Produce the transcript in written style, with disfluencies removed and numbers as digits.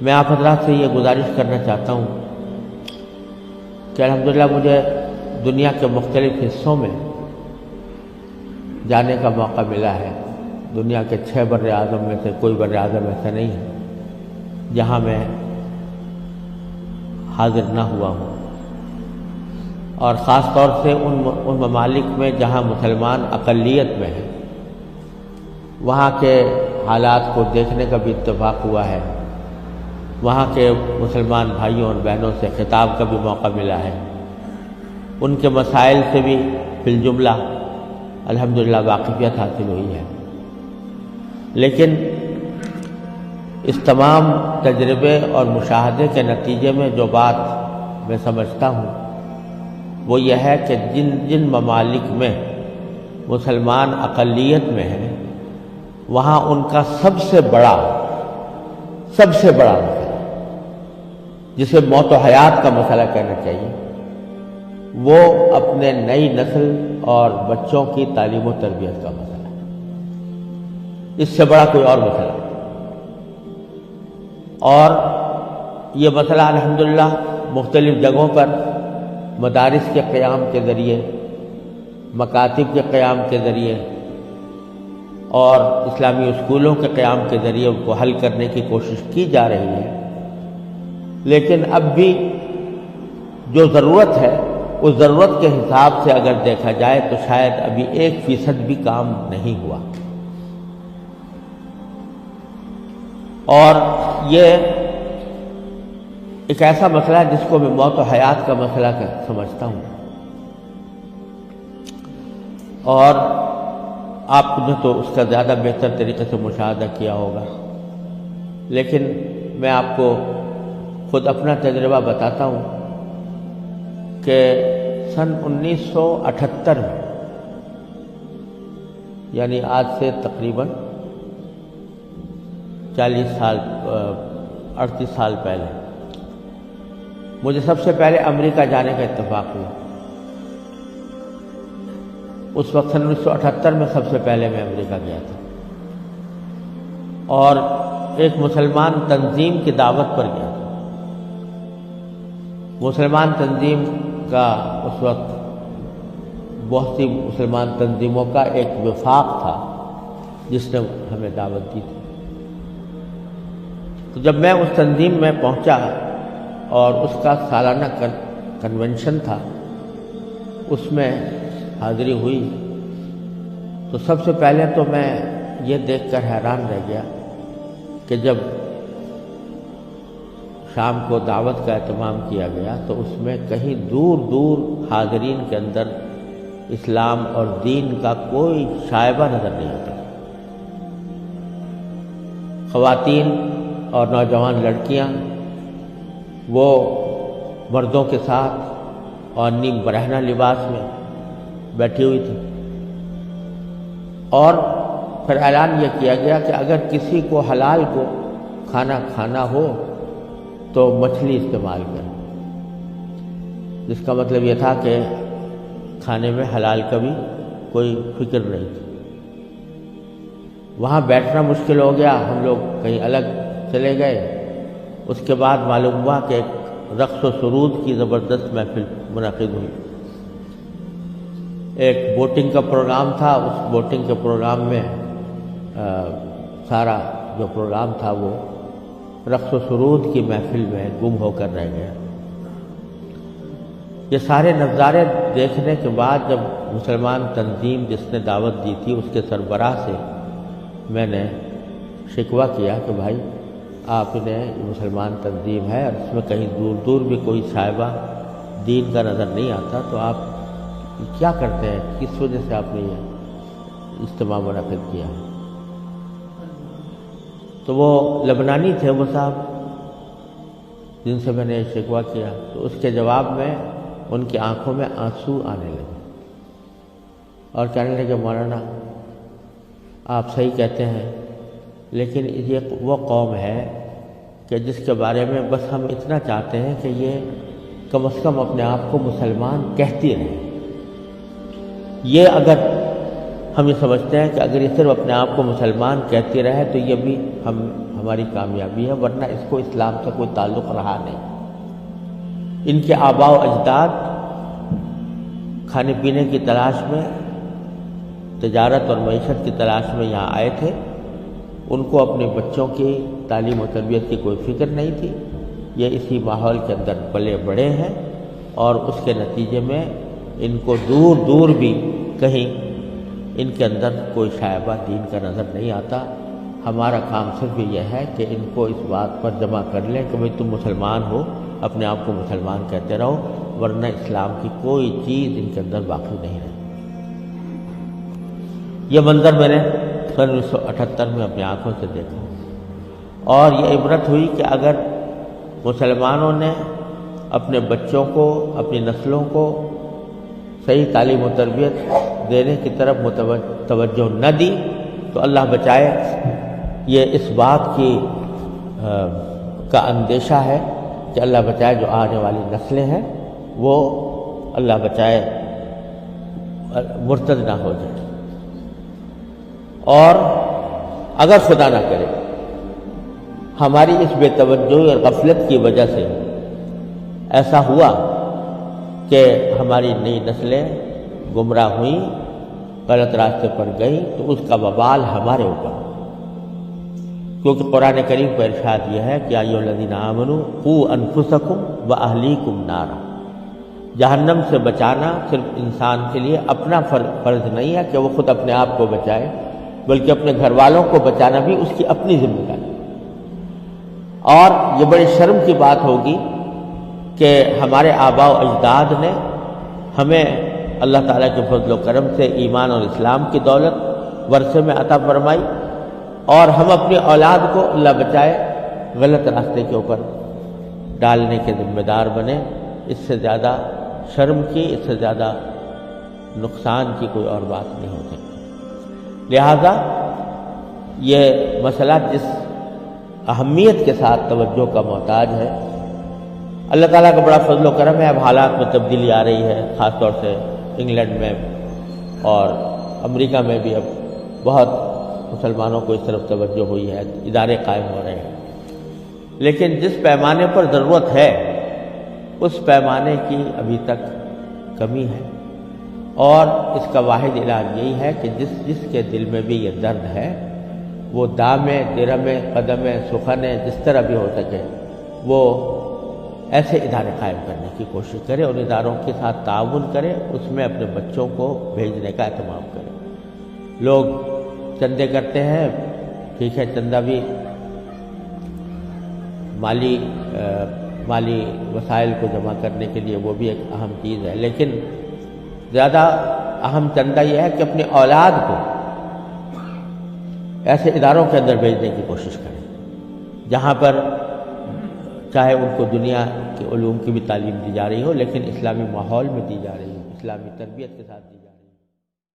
میں آپ حضرات سے یہ گزارش کرنا چاہتا ہوں کہ الحمدللہ مجھے دنیا کے مختلف حصوں میں جانے کا موقع ملا ہے۔ دنیا کے 6 بر اعظم میں سے کوئی بر اعظم ایسا نہیں ہے جہاں میں حاضر نہ ہوا ہوں، اور خاص طور سے ان ممالک میں جہاں مسلمان اقلیت میں ہیں، وہاں کے حالات کو دیکھنے کا بھی اتفاق ہوا ہے، وہاں کے مسلمان بھائیوں اور بہنوں سے خطاب کا بھی موقع ملا ہے، ان کے مسائل سے بھی فی الجملہ الحمدللہ واقفیت حاصل ہوئی ہے۔ لیکن اس تمام تجربے اور مشاہدے کے نتیجے میں جو بات میں سمجھتا ہوں وہ یہ ہے کہ جن ممالک میں مسلمان اقلیت میں ہیں، وہاں ان کا سب سے بڑا مسئلہ، جسے موت و حیات کا مسئلہ کہنا چاہیے، وہ اپنے نئی نسل اور بچوں کی تعلیم و تربیت کا مسئلہ ہے۔ اس سے بڑا کوئی اور مسئلہ نہیں۔ اور یہ مسئلہ الحمدللہ مختلف جگہوں پر مدارس کے قیام کے ذریعے، مکاتب کے قیام کے ذریعے اور اسلامی اسکولوں کے قیام کے ذریعے ان کو حل کرنے کی کوشش کی جا رہی ہے۔ لیکن اب بھی جو ضرورت ہے، اس ضرورت کے حساب سے اگر دیکھا جائے تو شاید ابھی 1% بھی کام نہیں ہوا۔ اور یہ ایک ایسا مسئلہ ہے جس کو میں موت و حیات کا مسئلہ سمجھتا ہوں، اور آپ نے تو اس کا زیادہ بہتر طریقے سے مشاہدہ کیا ہوگا، لیکن میں آپ کو خود اپنا تجربہ بتاتا ہوں کہ سن 1978 میں، یعنی آج سے تقریباً 38 سال پہلے مجھے سب سے پہلے امریکہ جانے کا اتفاق ہوا۔ اس وقت سن 1978 میں سب سے پہلے میں امریکہ گیا تھا، اور ایک مسلمان تنظیم کی دعوت پر گیا تھا۔ مسلمان تنظیم کا اس وقت بہت سی مسلمان تنظیموں کا ایک وفاق تھا جس نے ہمیں دعوت دی تھی۔ تو جب میں اس تنظیم میں پہنچا اور اس کا سالانہ کنونشن تھا، اس میں حاضری ہوئی، تو سب سے پہلے تو میں یہ دیکھ کر حیران رہ گیا کہ جب شام کو دعوت کا اہتمام کیا گیا تو اس میں کہیں دور دور حاضرین کے اندر اسلام اور دین کا کوئی شائبہ نظر نہیں آتا۔ خواتین اور نوجوان لڑکیاں وہ مردوں کے ساتھ اور نیم برہنہ لباس میں بیٹھی ہوئی تھی، اور پھر اعلان یہ کیا گیا کہ اگر کسی کو حلال کو کھانا کھانا ہو تو مچھلی استعمال کریں، جس کا مطلب یہ تھا کہ کھانے میں حلال کا بھی کوئی فکر نہیں تھی۔ وہاں بیٹھنا مشکل ہو گیا، ہم لوگ کہیں الگ چلے گئے۔ اس کے بعد معلوم ہوا کہ ایک رقص و سرود کی زبردست محفل منعقد ہوئی۔ ایک بوٹنگ کا پروگرام تھا، اس بوٹنگ کے پروگرام میں سارا جو پروگرام تھا وہ رقص و سرود کی محفل میں گم ہو کر رہ گیا۔ یہ سارے نظارے دیکھنے کے بعد جب مسلمان تنظیم جس نے دعوت دی تھی اس کے سربراہ سے میں نے شکوہ کیا کہ بھائی آپ نے مسلمان تنظیم ہے اور اس میں کہیں دور دور بھی کوئی شائبہ دین کا نظر نہیں آتا، تو آپ کیا کرتے ہیں، کس وجہ سے آپ نے یہ اجتماع منعقد کیا؟ تو وہ لبنانی تھے وہ صاحب جن سے میں نے شکوہ کیا، تو اس کے جواب میں ان کی آنکھوں میں آنسو آنے لگے اور کہنے لگے مولانا آپ صحیح کہتے ہیں، لیکن یہ وہ قوم ہے کہ جس کے بارے میں بس ہم اتنا چاہتے ہیں کہ یہ کم از کم اپنے آپ کو مسلمان کہتی رہے۔ یہ اگر ہم یہ سمجھتے ہیں کہ اگر یہ صرف اپنے آپ کو مسلمان کہتی رہے تو یہ بھی ہماری کامیابی ہے، ورنہ اس کو اسلام سے کوئی تعلق رہا نہیں۔ ان کے آباء و اجداد کھانے پینے کی تلاش میں، تجارت اور معیشت کی تلاش میں یہاں آئے تھے۔ ان کو اپنے بچوں کی تعلیم و تربیت کی کوئی فکر نہیں تھی۔ یہ اسی ماحول کے اندر پلے بڑے ہیں، اور اس کے نتیجے میں ان کو دور دور بھی کہیں ان کے اندر کوئی شائبہ دین کا نظر نہیں آتا۔ ہمارا کام صرف یہ ہے کہ ان کو اس بات پر جمع کر لیں کہ بھئی تم مسلمان ہو، اپنے آپ کو مسلمان کہتے رہو، ورنہ اسلام کی کوئی چیز ان کے اندر باقی نہیں رہے۔ یہ منظر میں نے 1978 میں اپنی آنکھوں سے دیکھا، اور یہ عبرت ہوئی کہ اگر مسلمانوں نے اپنے بچوں کو، اپنی نسلوں کو صحیح تعلیم و تربیت دینے کی طرف توجہ نہ دی تو اللہ بچائے یہ اس بات کی کا اندیشہ ہے کہ اللہ بچائے جو آنے والی نسلیں ہیں وہ اللہ بچائے مرتد نہ ہو جائے، اور اگر خدا نہ کرے ہماری اس بے توجہی اور غفلت کی وجہ سے ایسا ہوا کہ ہماری نئی نسلیں گمراہ ہوئیں، غلط راستے پر گئیں، تو اس کا وبال ہمارے اوپر، کیونکہ قرآن کریم کا ارشاد یہ ہے کہ یا ایھا الذین آمنوا قوا انفسکم واہلیکم نارا۔ جہنم سے بچانا صرف انسان کے لیے اپنا فرض نہیں ہے کہ وہ خود اپنے آپ کو بچائے، بلکہ اپنے گھر والوں کو بچانا بھی اس کی اپنی ذمہ داری۔ اور یہ بڑی شرم کی بات ہوگی کہ ہمارے آباء و اجداد نے ہمیں اللہ تعالیٰ کے فضل و کرم سے ایمان اور اسلام کی دولت ورثے میں عطا فرمائی، اور ہم اپنی اولاد کو اللہ بچائے غلط راستے کے اوپر ڈالنے کے ذمہ دار بنے۔ اس سے زیادہ شرم کی، اس سے زیادہ نقصان کی کوئی اور بات نہیں ہو سکتی۔ لہذا یہ مسئلہ جس اہمیت کے ساتھ توجہ کا محتاج ہے، اللہ تعالیٰ کا بڑا فضل و کرم ہے، اب حالات میں تبدیلی آ رہی ہے، خاص طور سے انگلینڈ میں اور امریکہ میں بھی اب بہت مسلمانوں کو اس طرف توجہ ہوئی ہے، ادارے قائم ہو رہے ہیں، لیکن جس پیمانے پر ضرورت ہے اس پیمانے کی ابھی تک کمی ہے، اور اس کا واحد علاج یہی ہے کہ جس کے دل میں بھی یہ درد ہے وہ دامے، درمے، قدمے، سخنے، جس طرح بھی ہو سکے وہ ایسے ادارے قائم کرنے کی کوشش کرے، ان اداروں کے ساتھ تعاون کرے، اس میں اپنے بچوں کو بھیجنے کا اہتمام کرے۔ لوگ چندے کرتے ہیں، ٹھیک ہے، چندہ بھی مالی وسائل کو جمع کرنے کے لیے وہ بھی ایک اہم چیز ہے، لیکن زیادہ اہم چندہ یہ ہے کہ اپنی اولاد کو ایسے اداروں کے اندر بھیجنے کی کوشش کریں جہاں پر چاہے ان کو دنیا کے علوم کی بھی تعلیم دی جا رہی ہو، لیکن اسلامی ماحول میں دی جا رہی ہو، اسلامی تربیت کے ساتھ دی